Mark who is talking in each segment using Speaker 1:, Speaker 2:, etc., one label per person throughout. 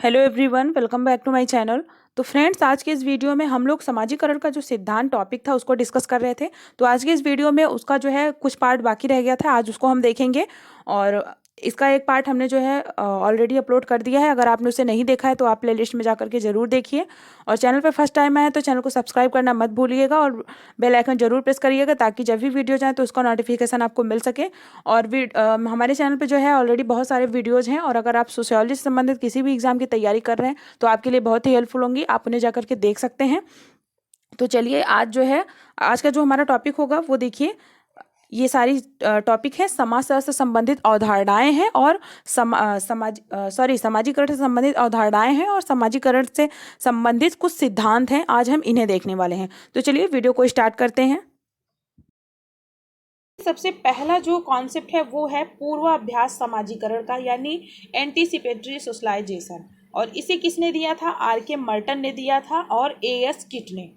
Speaker 1: Hello everyone, welcome back to my channel. तो friends, आज के इस वीडियो में हम लोग समाजीकरण का जो सिद्धांत टॉपिक था उसको डिस्कस कर रहे थे। तो आज के इस वीडियो में उसका जो है कुछ पार्ट बाकी रह गया था, आज उसको हम देखेंगे। और इसका एक पार्ट हमने जो है ऑलरेडी अपलोड कर दिया है। अगर आपने उसे नहीं देखा है तो आप प्लेलिस्ट में जाकर के ज़रूर देखिए। और चैनल पर फर्स्ट टाइम आए तो चैनल को सब्सक्राइब करना मत भूलिएगा और बेल आइकन जरूर प्रेस करिएगा ताकि जब भी वीडियो जाए तो उसका नोटिफिकेशन आपको मिल सके। और हमारे चैनल पे जो है ऑलरेडी बहुत सारे वीडियोज़ हैं, और अगर आप सोशियोलॉजी से संबंधित किसी भी एग्जाम की तैयारी कर रहे हैं तो आपके लिए बहुत ही हेल्पफुल होंगी, आप उन्हें जाकर के देख सकते हैं। तो चलिए, आज जो है आज का जो हमारा टॉपिक होगा वो देखिए। ये सारी टॉपिक है समाजशास्त्र से संबंधित अवधारणाएं हैं और समाजीकरण से संबंधित अवधारणाएं हैं और समाजीकरण से संबंधित कुछ सिद्धांत हैं। आज हम इन्हें देखने वाले हैं। तो चलिए वीडियो को स्टार्ट करते हैं। सबसे पहला जो कॉन्सेप्ट है वो है पूर्वाभ्यास समाजीकरण का, यानी एंटीसिपेटरी सोशलाइजेशन। और इसे किसने दिया था? आर.के. मर्टन ने दिया था और ए.एस. किट ने।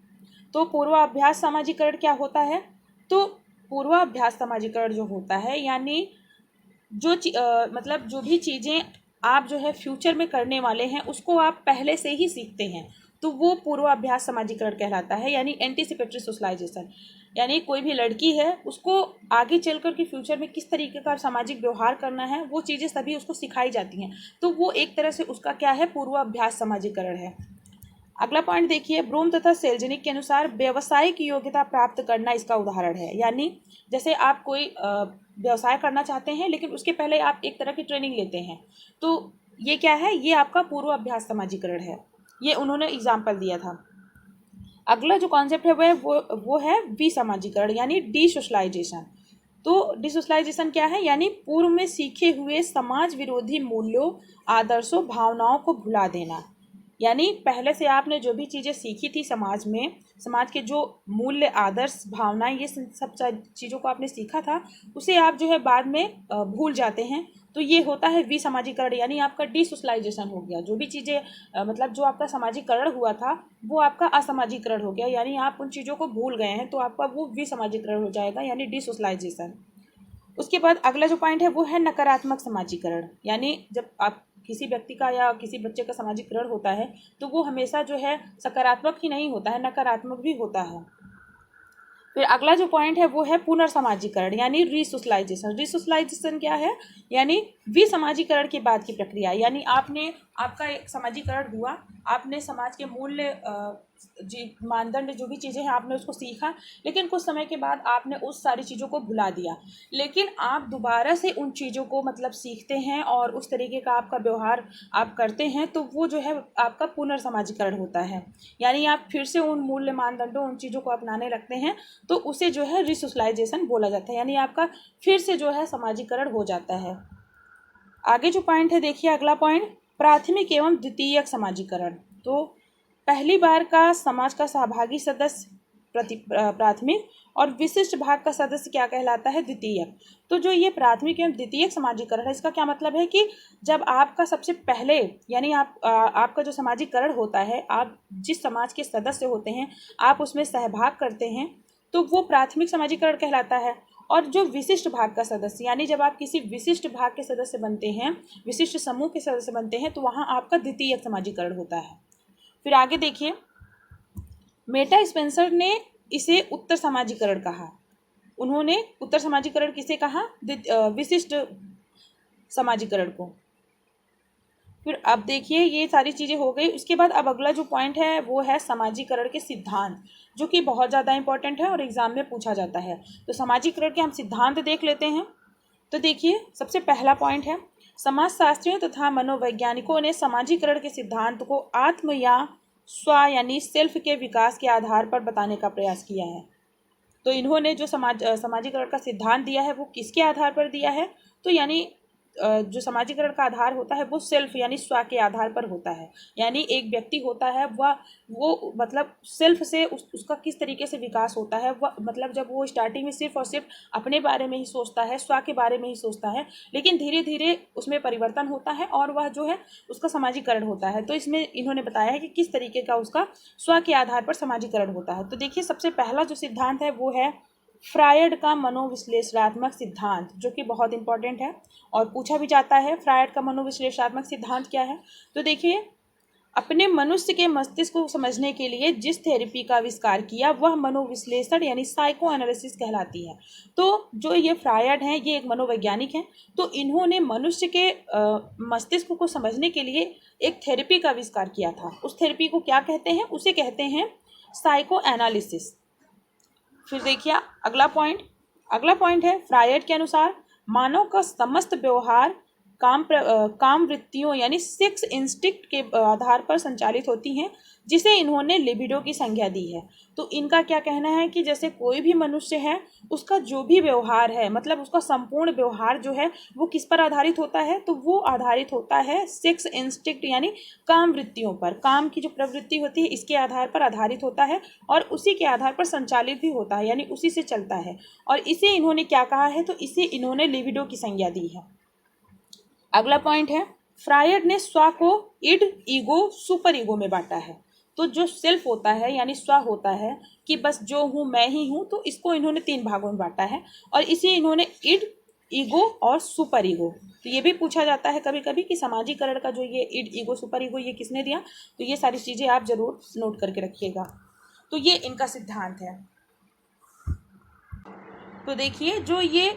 Speaker 1: तो पूर्वाभ्यास समाजीकरण क्या होता है? तो पूर्वाभ्यास समाजीकरण जो होता है, यानी मतलब जो भी चीज़ें आप जो है फ्यूचर में करने वाले हैं उसको आप पहले से ही सीखते हैं, तो वो पूर्वाभ्यास समाजीकरण कहलाता है, यानी एंटीसिपेटरी सोशलाइजेशन। यानी कोई भी लड़की है उसको आगे चलकर के फ्यूचर में किस तरीके का सामाजिक व्यवहार करना है वो चीज़ें सभी उसको सिखाई जाती हैं। तो वो एक तरह से उसका क्या है? पूर्वाभ्यास समाजीकरण है। अगला पॉइंट देखिए, ब्रूम तथा सेल्जनिक के अनुसार व्यवसायिक योग्यता प्राप्त करना इसका उदाहरण है। यानी जैसे आप कोई व्यवसाय करना चाहते हैं लेकिन उसके पहले आप एक तरह की ट्रेनिंग लेते हैं, तो ये क्या है? ये आपका पूर्वाभ्यास समाजीकरण है। ये उन्होंने एग्जाम्पल दिया था। अगला जो कॉन्सेप्ट है वो है विसमाजीकरण, यानी डिसोशलाइजेशन। तो डिसोशलाइजेशन क्या है? यानी पूर्व में सीखे हुए समाज विरोधी मूल्यों, आदर्शों, भावनाओं को भुला देना। यानी पहले से आपने जो भी चीज़ें सीखी थी समाज में, समाज के जो मूल्य, आदर्श, भावनाएं, ये सब चीज़ों को आपने सीखा था, उसे आप जो है बाद में भूल जाते हैं। तो ये होता है विसमाजीकरण, यानी आपका डिसोशलाइजेशन हो गया। जो भी चीज़ें मतलब जो आपका समाजीकरण हुआ था वो आपका असामाजिकरण हो गया, यानी आप उन चीज़ों को भूल गए हैं, तो आपका वो विसमाजीकरण हो जाएगा, यानी डिसोशलाइजेशन। उसके बाद अगला जो पॉइंट है वो है नकारात्मक समाजीकरण। यानी जब आप किसी व्यक्ति का या किसी बच्चे का समाजीकरण होता है तो वो हमेशा जो है सकारात्मक ही नहीं होता है, नकारात्मक भी होता है। फिर अगला जो पॉइंट है वो है पुनर्समाजीकरण, यानी रिसोशलाइजेशन। रिसोशलाइजेशन क्या है? यानी विसमाजीकरण के बाद की प्रक्रिया। यानी आपका एक समाजीकरण हुआ, आपने समाज के मूल्य, मानदंड, जो भी चीज़ें हैं आपने उसको सीखा, लेकिन कुछ समय के बाद आपने उस सारी चीज़ों को भुला दिया। लेकिन आप दोबारा से उन चीज़ों को मतलब सीखते हैं और उस तरीके का आपका व्यवहार आप करते हैं, तो वो जो है आपका पुनर्समाजीकरण होता है। यानी आप फिर से उन मूल्य, मानदंडों, उन चीज़ों को अपनाने लगते हैं, तो उसे जो है रिसोशलाइजेशन बोला जाता है, यानी आपका फिर से जो है समाजीकरण हो जाता है। आगे जो पॉइंट है देखिए, अगला पॉइंट प्राथमिक एवं द्वितीयक समाजीकरण। तो पहली बार का समाज का सहभागी सदस्य प्राथमिक, और विशिष्ट भाग का सदस्य क्या कहलाता है? द्वितीयक। तो जो ये प्राथमिक एवं द्वितीयक समाजीकरण है, इसका क्या मतलब है कि जब आपका सबसे पहले, यानी आपका जो समाजीकरण होता है, आप जिस समाज के सदस्य होते हैं आप उसमें सहभाग करते हैं, तो वो प्राथमिक समाजीकरण कहलाता है। और जो विशिष्ट भाग का सदस्य, यानी जब आप किसी विशिष्ट भाग के सदस्य बनते हैं, विशिष्ट समूह के सदस्य बनते हैं, तो वहाँ आपका द्वितीयक समाजीकरण होता है। फिर आगे देखिए, मेटा स्पेंसर ने इसे उत्तर समाजीकरण कहा। उन्होंने उत्तर समाजीकरण किसे कहा? विशिष्ट समाजीकरण को। फिर अब देखिए, ये सारी चीज़ें हो गई। उसके बाद अब अगला जो पॉइंट है वो है समाजीकरण के सिद्धांत, जो कि बहुत ज़्यादा इंपॉर्टेंट है और एग्जाम में पूछा जाता है। तो समाजीकरण के हम सिद्धांत देख लेते हैं। तो देखिए, सबसे पहला पॉइंट है, समाजशास्त्रियों तथा मनोवैज्ञानिकों ने समाजीकरण के सिद्धांत को आत्म या स्व, यानी सेल्फ के विकास के आधार पर बताने का प्रयास किया है। तो इन्होंने जो समाजीकरण का सिद्धांत दिया है वो किसके आधार पर दिया है? तो यानी जो समाजीकरण का आधार होता है वो सेल्फ, यानी स्व के आधार पर होता है। यानी एक व्यक्ति होता है वो मतलब सेल्फ से उसका किस तरीके से विकास होता है, वह मतलब जब वो स्टार्टिंग में सिर्फ और सिर्फ अपने बारे में ही सोचता है, स्व के बारे में ही सोचता है, लेकिन धीरे धीरे उसमें परिवर्तन होता है और वह जो है उसका समाजीकरण होता है। तो इसमें इन्होंने बताया है कि किस तरीके का उसका स्व के आधार पर समाजीकरण होता है। तो देखिए, सबसे पहला जो सिद्धांत है वो है फ्रायड का मनोविश्लेषणात्मक सिद्धांत, जो कि बहुत इंपॉर्टेंट है और पूछा भी जाता है। फ्रायड का मनोविश्लेषणात्मक सिद्धांत क्या है? तो देखिए, अपने मनुष्य के मस्तिष्क को समझने के लिए जिस थेरेपी का आविष्कार किया वह मनोविश्लेषण यानी साइको एनालिसिस कहलाती है। तो जो ये फ्रायड हैं, ये एक मनोवैज्ञानिक हैं। तो इन्होंने मनुष्य के मस्तिष्क को समझने के लिए एक थेरेपी का आविष्कार किया था। उस थेरेपी को क्या कहते हैं? उसे कहते हैं साइको एनालिसिस। फिर देखिए अगला पॉइंट है, फ्रायड के अनुसार मानव का समस्त व्यवहार काम वृत्तियों यानी सेक्स इंस्टिक्ट के आधार पर संचालित होती हैं, जिसे इन्होंने लिबिडो की संज्ञा दी है। तो इनका क्या कहना है कि जैसे कोई भी मनुष्य है, उसका जो भी व्यवहार है, मतलब उसका संपूर्ण व्यवहार जो है वो किस पर आधारित होता है? तो वो आधारित होता है सेक्स इंस्टिक्ट यानी काम वृत्तियों पर। काम की जो प्रवृत्ति होती है इसके आधार पर आधारित होता है और उसी के आधार पर संचालित भी होता है, यानी उसी से चलता है। और इसे इन्होंने क्या कहा है? तो इसे इन्होंने लिबिडो की संज्ञा दी है। अगला पॉइंट है, फ्रायड ने स्व को इड, ईगो, सुपर ईगो में बांटा है। तो जो सेल्फ होता है यानी स्व होता है कि बस जो हूँ मैं ही हूँ, तो इसको इन्होंने 3 भागों में बांटा है और इसे इन्होंने इड, ईगो और सुपर ईगो। तो ये भी पूछा जाता है कभी कभी कि समाजीकरण का जो ये इड, ईगो, सुपर ईगो ये किसने दिया? तो ये सारी चीज़ें आप जरूर नोट करके रखिएगा। तो ये इनका सिद्धांत है। तो देखिए जो ये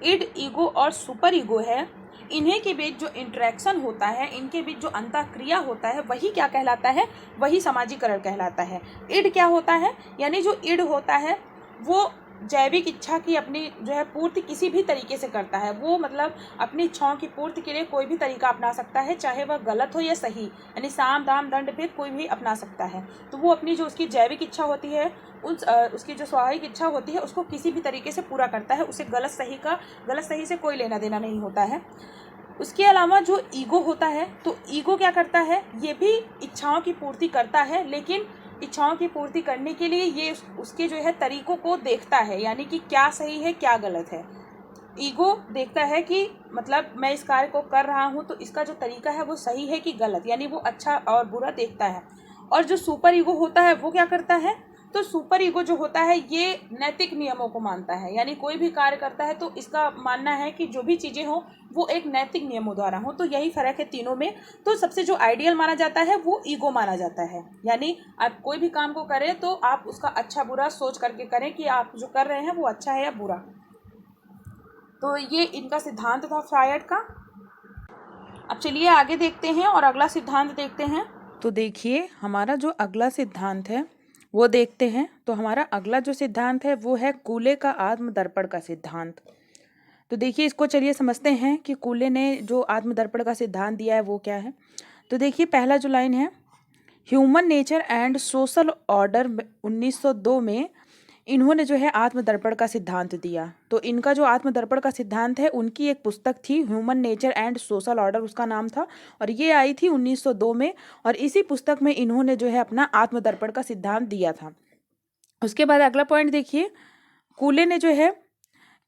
Speaker 1: इड, ईगो और सुपर ईगो है, इन्हीं के बीच जो इंटरेक्शन होता है, इनके बीच जो अंतःक्रिया होता है, वही क्या कहलाता है? वही समाजीकरण कहलाता है। इड क्या होता है? यानी जो इड होता है वो जैविक इच्छा की अपनी जो है पूर्ति किसी भी तरीके से करता है। वो मतलब अपनी इच्छाओं की पूर्ति के लिए कोई भी तरीका अपना सकता है, चाहे वह गलत हो या सही, यानी साम दाम दंड भेद कोई भी अपना सकता है। तो वो अपनी जो उसकी जैविक इच्छा होती है, उसकी जो स्वाभाविक इच्छा होती है, उसको किसी भी तरीके से पूरा करता है। उसे गलत सही से कोई लेना देना नहीं होता है। उसके अलावा जो ईगो होता है, तो ईगो क्या करता है? ये भी इच्छाओं की पूर्ति करता है, लेकिन इच्छाओं की पूर्ति करने के लिए ये उसके जो है तरीकों को देखता है, यानी कि क्या सही है क्या गलत है। ईगो देखता है कि मतलब मैं इस कार्य को कर रहा हूँ तो इसका जो तरीका है वो सही है कि गलत, यानी वो अच्छा और बुरा देखता है। और जो सुपर ईगो होता है वो क्या करता है? तो सुपर ईगो जो होता है ये नैतिक नियमों को मानता है, यानी कोई भी कार्य करता है तो इसका मानना है कि जो भी चीज़ें हों वो एक नैतिक नियमों द्वारा हो। तो यही फ़र्क है तीनों में। तो सबसे जो आइडियल माना जाता है वो ईगो माना जाता है, यानी आप कोई भी काम को करें तो आप उसका अच्छा बुरा सोच करके करें कि आप जो कर रहे हैं वो अच्छा है या बुरा। तो ये इनका सिद्धांत था फ्रायड का। अब चलिए आगे देखते हैं और अगला सिद्धांत देखते हैं। तो देखिए हमारा जो अगला सिद्धांत है वो देखते हैं। तो हमारा अगला जो सिद्धांत है वो है कूले का आत्मदर्पण का सिद्धांत। तो देखिए इसको चलिए समझते हैं कि कूले ने जो आत्मदर्पण का सिद्धांत दिया है वो क्या है। तो देखिए पहला जो लाइन है, human nature and social order 1902 में इन्होंने जो है आत्मदर्पण का सिद्धांत दिया। तो इनका जो आत्मदर्पण का सिद्धांत है उनकी एक पुस्तक थी, human nature and social order उसका नाम था, और ये आई थी 1902 में। और इसी पुस्तक में इन्होंने जो है अपना आत्मदर्पण का सिद्धांत दिया था। उसके बाद अगला पॉइंट देखिए, कूले ने जो है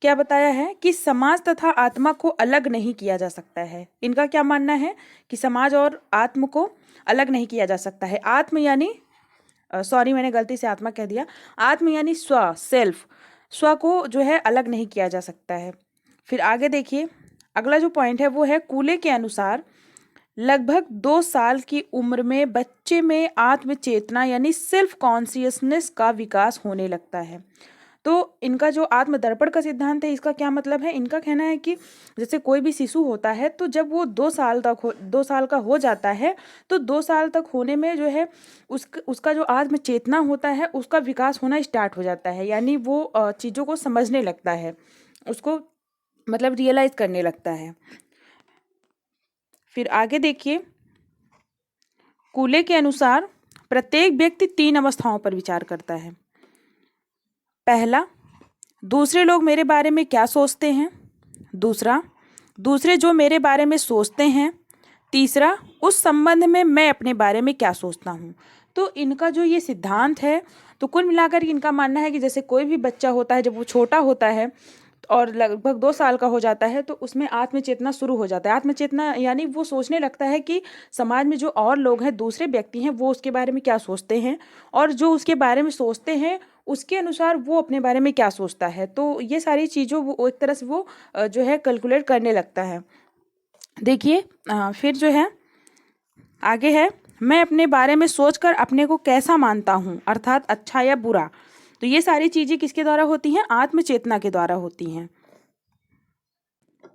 Speaker 1: क्या बताया है कि समाज तथा आत्मा को अलग नहीं किया जा सकता है। इनका क्या मानना है कि समाज और आत्म को अलग नहीं किया जा सकता है। आत्म यानी सॉरी मैंने गलती से आत्मा कह दिया, आत्म यानी स्व, सेल्फ, स्व को जो है अलग नहीं किया जा सकता है। फिर आगे देखिए अगला जो पॉइंट है वो है, कूले के अनुसार लगभग 2 साल की उम्र में बच्चे में आत्म चेतना यानी सेल्फ कॉन्शियसनेस का विकास होने लगता है। तो इनका जो आत्मदर्पण का सिद्धांत है इसका क्या मतलब है? इनका कहना है कि जैसे कोई भी शिशु होता है तो जब वो 2 साल का हो जाता है तो 2 साल तक होने में जो है उसका जो आत्म चेतना होता है उसका विकास होना स्टार्ट हो जाता है, यानी वो चीज़ों को समझने लगता है, उसको मतलब रियलाइज करने लगता है। फिर आगे देखिए, कूले के अनुसार प्रत्येक व्यक्ति 3 अवस्थाओं पर विचार करता है। पहला, दूसरे लोग मेरे बारे में क्या सोचते हैं। दूसरा, दूसरे जो मेरे बारे में सोचते हैं। तीसरा, उस संबंध में मैं अपने बारे में क्या सोचता हूँ। तो इनका जो ये सिद्धांत है, तो कुल मिलाकर इनका मानना है कि जैसे कोई भी बच्चा होता है, जब वो छोटा होता है और लगभग 2 साल का हो जाता है तो उसमें आत्मचेतना शुरू हो जाता है। आत्मचेतना यानी वो सोचने लगता है कि समाज में जो और लोग हैं, दूसरे व्यक्ति हैं, वो उसके बारे में क्या सोचते हैं, और जो उसके बारे में सोचते हैं उसके अनुसार वो अपने बारे में क्या सोचता है। तो ये सारी चीज़ों वो एक तरह से वो जो है कैलकुलेट करने लगता है। देखिए फिर जो है आगे है, मैं अपने बारे में सोचकर अपने को कैसा मानता हूँ, अर्थात अच्छा या बुरा। तो ये सारी चीज़ें किसके द्वारा होती हैं? आत्मचेतना के द्वारा होती हैं।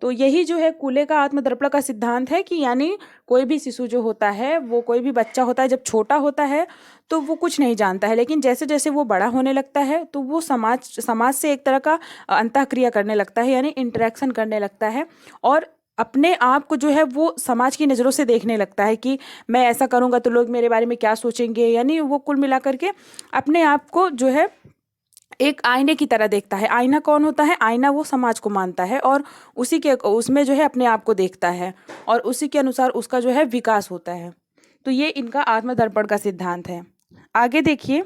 Speaker 1: तो यही जो है कूले का आत्मदर्पण का सिद्धांत है कि यानी कोई भी शिशु जो होता है, वो कोई भी बच्चा होता है, जब छोटा होता है तो वो कुछ नहीं जानता है, लेकिन जैसे जैसे वो बड़ा होने लगता है तो वो समाज से एक तरह का अंतःक्रिया करने लगता है, यानी इंटरेक्शन करने लगता है, और अपने आप को जो है वो समाज की नज़रों से देखने लगता है कि मैं ऐसा करूँगा तो लोग मेरे बारे में क्या सोचेंगे। यानी वो कुल मिलाकर के अपने आप को जो है एक आईने की तरह देखता है। आईना कौन होता है? आईना वो समाज को मानता है और उसी के उसमें जो है अपने आप को देखता है और उसी के अनुसार उसका जो है विकास होता है। तो ये इनका आत्मदर्पण का सिद्धांत है। आगे देखिए,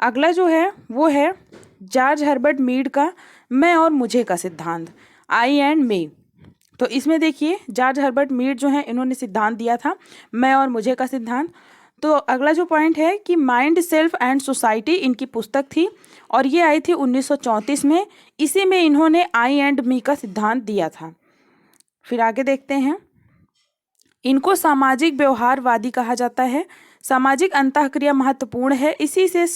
Speaker 1: अगला जो है वो है जॉर्ज हर्बर्ट मीड का मैं और मुझे का सिद्धांत, आई एंड मे। तो इसमें देखिए जॉर्ज हर्बर्ट मीड जो है इन्होंने सिद्धांत दिया था मैं और मुझे का सिद्धांत। तो अगला जो पॉइंट है कि माइंड सेल्फ एंड सोसाइटी इनकी पुस्तक थी और ये आई थी 1934 में। इसी में इन्होंने आई एंड मी का सिद्धांत दिया था। फिर आगे देखते हैं, इनको सामाजिक व्यवहारवादी कहा जाता है। सामाजिक अंतःक्रिया महत्वपूर्ण है, इसी से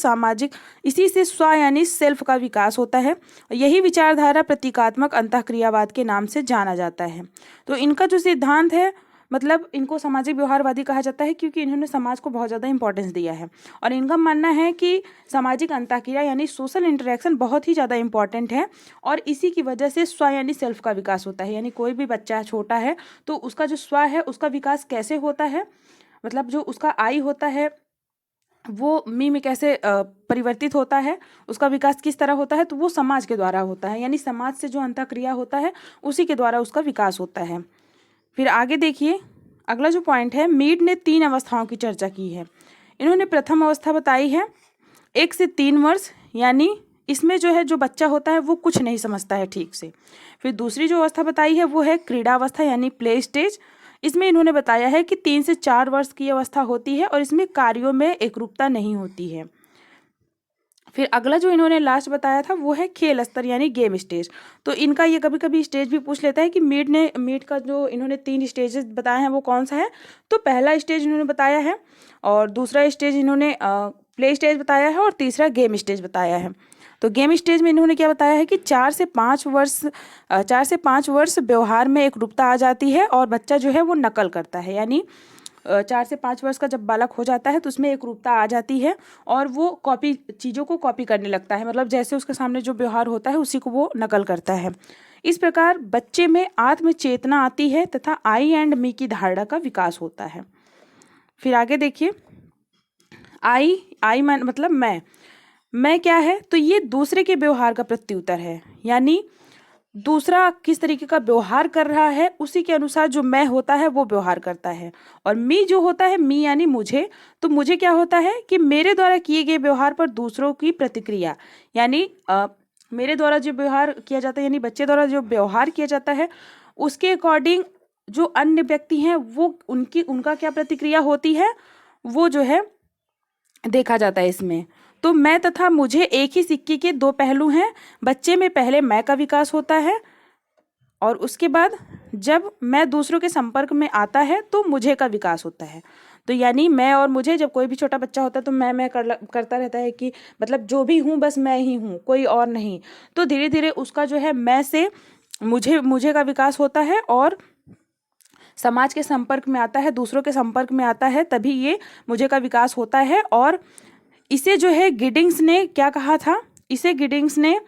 Speaker 1: स्व यानी सेल्फ का विकास होता है। यही विचारधारा प्रतीकात्मक अंतःक्रियावाद के नाम से जाना जाता है। तो इनका जो सिद्धांत है, मतलब इनको सामाजिक व्यवहारवादी कहा जाता है क्योंकि इन्होंने समाज को बहुत ज़्यादा इंपॉर्टेंस दिया है और इनका मानना है कि सामाजिक अंतःक्रिया यानी सोशल इंटरेक्शन बहुत ही ज़्यादा इंपॉर्टेंट है और इसी की वजह से स्व यानी सेल्फ का विकास होता है। यानी कोई भी बच्चा छोटा है तो उसका जो स्व है उसका विकास कैसे होता है, मतलब जो उसका आई होता है वो मी में कैसे परिवर्तित होता है, उसका विकास किस तरह होता है, तो वो समाज के द्वारा होता है। यानी समाज से जो अंतःक्रिया होता है उसी के द्वारा उसका विकास होता है। फिर आगे देखिए, अगला जो पॉइंट है, मीड ने 3 अवस्थाओं की चर्चा की है। इन्होंने प्रथम अवस्था बताई है 1 से 3 वर्ष, यानी इसमें जो है जो बच्चा होता है वो कुछ नहीं समझता है ठीक से। फिर दूसरी जो अवस्था बताई है वो है क्रीड़ा अवस्था यानी प्ले स्टेज। इसमें इन्होंने बताया है कि 3 से 4 वर्ष की अवस्था होती है और इसमें कार्यों में एकरूपता नहीं होती है। फिर अगला जो इन्होंने लास्ट बताया था वो है खेल स्तर यानी गेम स्टेज। तो इनका ये कभी कभी स्टेज भी पूछ लेता है कि मीड का जो इन्होंने 3 स्टेजेस बताए हैं वो कौन सा है। तो पहला स्टेज इन्होंने बताया है और दूसरा स्टेज इन्होंने प्ले स्टेज बताया है और तीसरा गेम स्टेज बताया है। तो गेम स्टेज में इन्होंने क्या बताया है कि 4 से 5 वर्ष व्यवहार में एकरूपता आ जाती है और बच्चा जो है वो नकल करता है। यानी 4 से 5 वर्ष का जब बालक हो जाता है तो उसमें एकरूपता आ जाती है और वो चीज़ों को कॉपी करने लगता है, मतलब जैसे उसके सामने जो व्यवहार होता है उसी को वो नकल करता है। इस प्रकार बच्चे में आत्मचेतना आती है तथा आई एंड मी की धारणा का विकास होता है। फिर आगे देखिए, आई मतलब मैं क्या है, तो ये दूसरे के व्यवहार का प्रत्युत्तर है। यानी दूसरा किस तरीके का व्यवहार कर रहा है उसी के अनुसार जो मैं होता है वो व्यवहार करता है। और मी जो होता है, मी यानी मुझे, तो मुझे क्या होता है कि मेरे द्वारा किए गए व्यवहार पर दूसरों की प्रतिक्रिया, यानी मेरे द्वारा जो व्यवहार किया जाता है यानी बच्चे द्वारा जो व्यवहार किया जाता है उसके अकॉर्डिंग जो अन्य व्यक्ति हैं वो उनका क्या प्रतिक्रिया होती है वो जो है देखा जाता है इसमें। तो मैं तथा मुझे एक ही सिक्के के 2 पहलू हैं। बच्चे में पहले मैं का विकास होता है और उसके बाद जब मैं दूसरों के संपर्क में आता है तो मुझे का विकास होता है। तो यानी मैं और मुझे, जब कोई भी छोटा बच्चा होता है तो मैं करता रहता है कि मतलब जो भी हूँ बस मैं ही हूँ, कोई और नहीं। तो धीरे धीरे उसका जो है मैं से मुझे का विकास होता है और समाज के संपर्क में आता है, दूसरों के संपर्क में आता है, तभी ये मुझे का विकास होता है। और इसे जो है गिडिंग्स ने क्या कहा था, इसे गिडिंग्स ने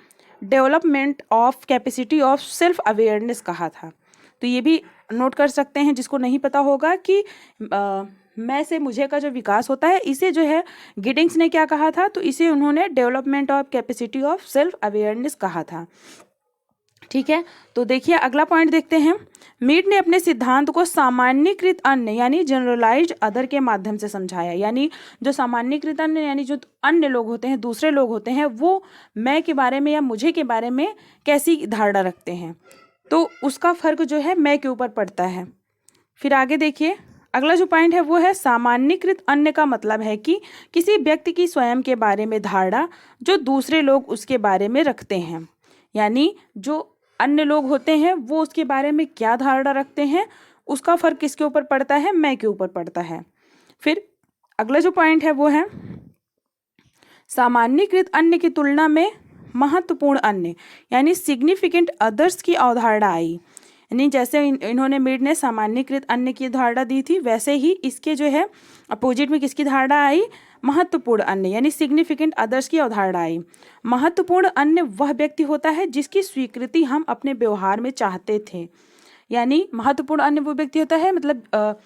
Speaker 1: development of capacity of self awareness कहा था। तो ये भी नोट कर सकते हैं जिसको नहीं पता होगा कि मैं से मुझे का जो विकास होता है इसे जो है गिडिंग्स ने क्या कहा था, तो इसे उन्होंने development of capacity of self awareness कहा था। ठीक है, तो देखिए अगला पॉइंट देखते हैं। मीड ने अपने सिद्धांत को सामान्यीकृत अन्य यानी जनरलाइज्ड अदर के माध्यम से समझाया। यानी जो सामान्यीकृत अन्य यानी जो अन्य लोग होते हैं, दूसरे लोग होते हैं, वो मैं के बारे में या मुझे के बारे में कैसी धारणा रखते हैं, तो उसका फर्क जो है मैं के ऊपर पड़ता है। फिर आगे देखिए, अगला जो पॉइंट है वो है सामान्यीकृत अन्य का मतलब है कि किसी व्यक्ति की स्वयं के बारे में धारणा जो दूसरे लोग उसके बारे में रखते हैं। यानी जो अन्य लोग होते हैं वो उसके बारे में क्या धारणा रखते हैं, उसका फर्क किसके ऊपर पड़ता है, मैं के ऊपर पड़ता है। फिर अगला जो पॉइंट है वो है सामान्यीकृत अन्य की तुलना में महत्वपूर्ण अन्य, यानी सिग्निफिकेंट अदर्स की अवधारणा आई। यानी जैसे इन्होंने मीड ने सामान्यीकृत अन्य की धारणा दी थी, वैसे ही इसके जो है अपोजिट में किसकी धारणा आई, महत्वपूर्ण अन्य यानी सिग्निफिकेंट अदर्स की अवधारणा आई। महत्वपूर्ण अन्य वह व्यक्ति होता है जिसकी स्वीकृति हम अपने व्यवहार में चाहते थे। यानी महत्वपूर्ण अन्य वो व्यक्ति होता है मतलब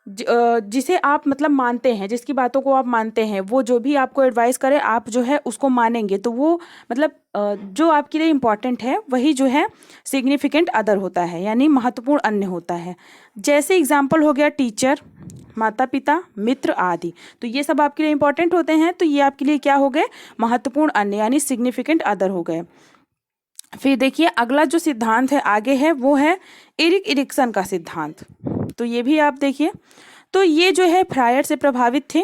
Speaker 1: जिसे आप मतलब मानते हैं, जिसकी बातों को आप मानते हैं, वो जो भी आपको एडवाइस करे आप जो है उसको मानेंगे, तो वो मतलब जो आपके लिए इम्पॉर्टेंट है वही जो है सिग्निफिकेंट अदर होता है, यानी महत्वपूर्ण अन्य होता है। जैसे एग्जाम्पल हो गया टीचर, माता पिता, मित्र आदि, तो ये सब आपके लिए इम्पॉर्टेंट होते हैं, तो ये आपके लिए क्या हो गए, महत्वपूर्ण अन्य यानी सिग्निफिकेंट अदर हो गए। फिर देखिए अगला जो सिद्धांत है आगे है वो है एरिक एरिक्सन का सिद्धांत। तो ये भी आप देखिए, तो ये जो है फ्रायर से प्रभावित थे।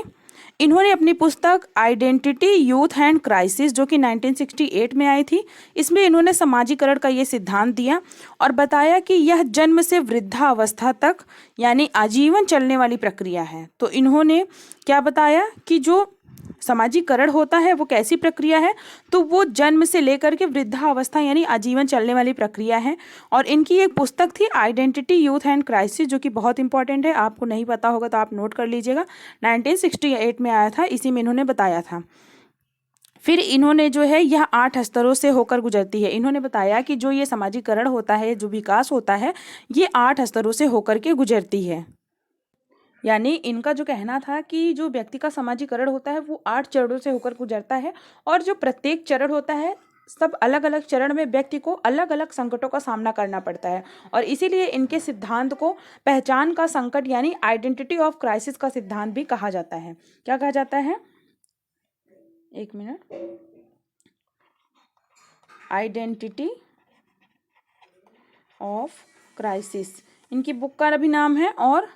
Speaker 1: इन्होंने अपनी पुस्तक आइडेंटिटी यूथ एंड क्राइसिस जो कि 1968 में आई थी, इसमें इन्होंने समाजीकरण का ये सिद्धांत दिया और बताया कि यह जन्म से वृद्धावस्था तक यानी आजीवन चलने वाली प्रक्रिया है। तो इन्होंने क्या बताया कि जो समाजीकरण होता है वो कैसी प्रक्रिया है, तो वो जन्म से लेकर के वृद्धावस्था यानी आजीवन चलने वाली प्रक्रिया है। और इनकी एक पुस्तक थी आइडेंटिटी यूथ एंड क्राइसिस जो कि बहुत इंपॉर्टेंट है, आपको नहीं पता होगा तो आप नोट कर लीजिएगा, 1968 में आया था, इसी में इन्होंने बताया था। फिर इन्होंने जो है यह 8 स्तरों से होकर गुजरती है। इन्होंने बताया कि जो ये समाजीकरण होता है, जो विकास होता है, ये 8 स्तरों से होकर के गुजरती है। यानी इनका जो कहना था कि जो व्यक्ति का समाजीकरण होता है वो 8 चरणों से होकर गुजरता है, और जो प्रत्येक चरण होता है सब अलग अलग चरण में व्यक्ति को अलग अलग संकटों का सामना करना पड़ता है, और इसीलिए इनके सिद्धांत को पहचान का संकट यानी आइडेंटिटी ऑफ क्राइसिस का सिद्धांत भी कहा जाता है। क्या कहा जाता है, एक मिनट, आइडेंटिटी ऑफ क्राइसिस इनकी बुक का भी नाम है, और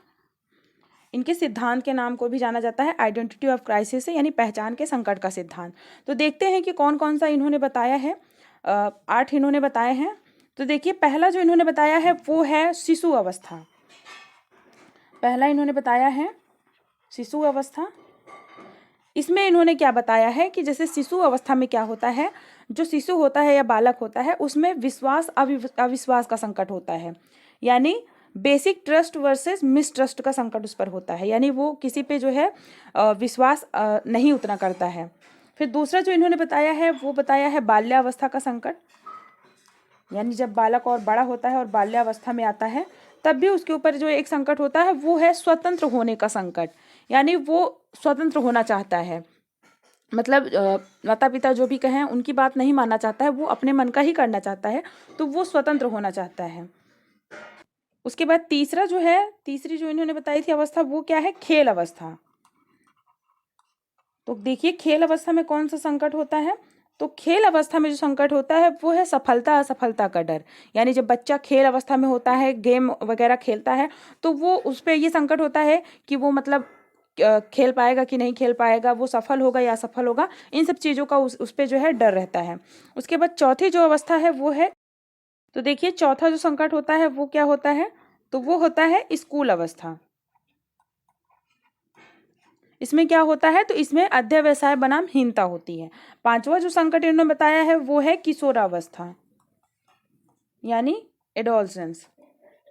Speaker 1: इनके सिद्धांत के नाम को भी जाना जाता है आइडेंटिटी ऑफ क्राइसिस से, यानी पहचान के संकट का सिद्धांत। तो देखते हैं कि कौन कौन सा इन्होंने बताया है। 8 इन्होंने बताए हैं। तो देखिए पहला जो इन्होंने बताया है वो है शिशु अवस्था। पहला इन्होंने बताया है शिशु अवस्था। इसमें इन्होंने क्या बताया है कि जैसे शिशु अवस्था में क्या होता है, जो शिशु होता है या बालक होता है उसमें विश्वास अविश्वास का संकट होता है, यानी बेसिक ट्रस्ट वर्सेस मिसट्रस्ट का संकट उस पर होता है, यानी वो किसी पे जो है विश्वास नहीं उतना करता है। फिर दूसरा जो इन्होंने बताया है वो बताया है बाल्यावस्था का संकट, यानी जब बालक और बड़ा होता है और बाल्यावस्था में आता है तब भी उसके ऊपर जो एक संकट होता है वो है स्वतंत्र होने का संकट, यानी वो स्वतंत्र होना चाहता है, मतलब माता पिता जो भी कहें उनकी बात नहीं मानना चाहता है, वो अपने मन का ही करना चाहता है, तो वो स्वतंत्र होना चाहता है। उसके बाद तीसरा जो है, तीसरी जो इन्होंने बताई थी अवस्था वो क्या है, खेल अवस्था। तो देखिए खेल अवस्था में कौन सा संकट होता है, तो खेल अवस्था में जो संकट होता है वो है सफलता असफलता का डर, यानी जब बच्चा खेल अवस्था में होता है, गेम वगैरह खेलता है, तो वो उस पर ये संकट होता है कि वो मतलब खेल पाएगा कि नहीं खेल पाएगा, वो सफल होगा या असफल होगा, इन सब चीज़ों का उस पर जो है डर रहता है। उसके बाद चौथी जो अवस्था है वो है, तो देखिए चौथा जो संकट होता है वो क्या होता है, तो वो होता है स्कूल अवस्था। इसमें क्या होता है, तो इसमें अध्यवसाय बनाम हीनता होती है। पांचवा जो संकट इन्होंने बताया है वो है किशोरावस्था, यानी एडोलसेंस,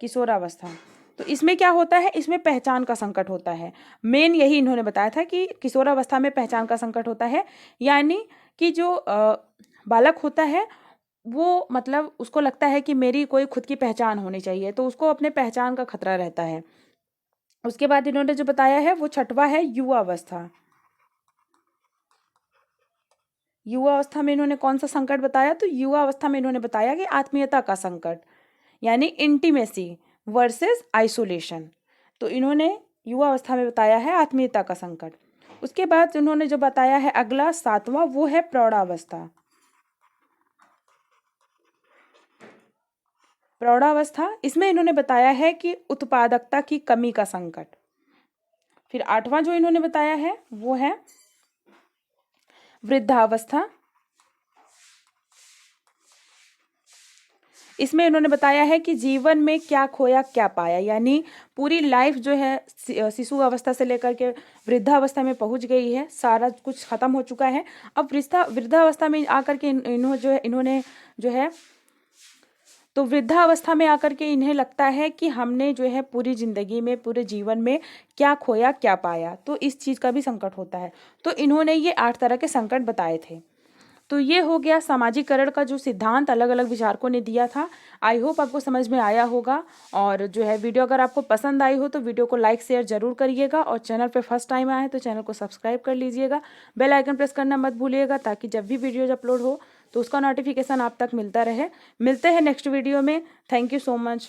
Speaker 1: किशोरावस्था। तो इसमें क्या होता है, इसमें पहचान का संकट होता है। मेन यही इन्होंने बताया था कि किशोरावस्था में पहचान का संकट होता है, यानी कि जो बालक होता है वो मतलब उसको लगता है कि मेरी कोई खुद की पहचान होनी चाहिए, तो उसको अपने पहचान का खतरा रहता है। उसके बाद इन्होंने जो बताया है वो छठवा है युवा अवस्था। युवा अवस्था में इन्होंने कौन सा संकट बताया, तो युवा अवस्था में इन्होंने बताया कि आत्मीयता का संकट, यानी इंटीमेसी वर्सेस आइसोलेशन। तो इन्होंने युवा अवस्था में बताया है आत्मीयता का संकट। उसके बाद उन्होंने जो बताया है अगला सातवां वो है प्रौढ़ावस्था। प्रौढ़ावस्था, इसमें इन्होंने बताया है कि उत्पादकता की कमी का संकट। फिर आठवां जो इन्होंने बताया है वो है वृद्धावस्था। इसमें इन्होंने बताया है कि जीवन में क्या खोया क्या पाया, यानी पूरी लाइफ जो है शिशु अवस्था से लेकर के वृद्धावस्था में पहुंच गई है, सारा कुछ खत्म हो चुका है। अब वृद्धावस्था में आकर के इन्होंने जो है तो वृद्धावस्था में आकर के इन्हें लगता है कि हमने जो है पूरी जिंदगी में, पूरे जीवन में क्या खोया क्या पाया, तो इस चीज़ का भी संकट होता है। तो इन्होंने ये 8 तरह के संकट बताए थे। तो ये हो गया सामाजिकरण का जो सिद्धांत अलग अलग विचारकों ने दिया था। आई होप आपको समझ में आया होगा। और जो है वीडियो अगर आपको पसंद आई हो तो वीडियो को लाइक शेयर जरूर करिएगा, और चैनल पे फर्स्ट टाइम आए तो चैनल को सब्सक्राइब कर लीजिएगा। बेल आइकन प्रेस करना मत भूलिएगा, ताकि जब भी वीडियोज अपलोड हो तो उसका नोटिफिकेशन आप तक मिलता रहे। मिलते हैं नेक्स्ट वीडियो में। Thank you so much.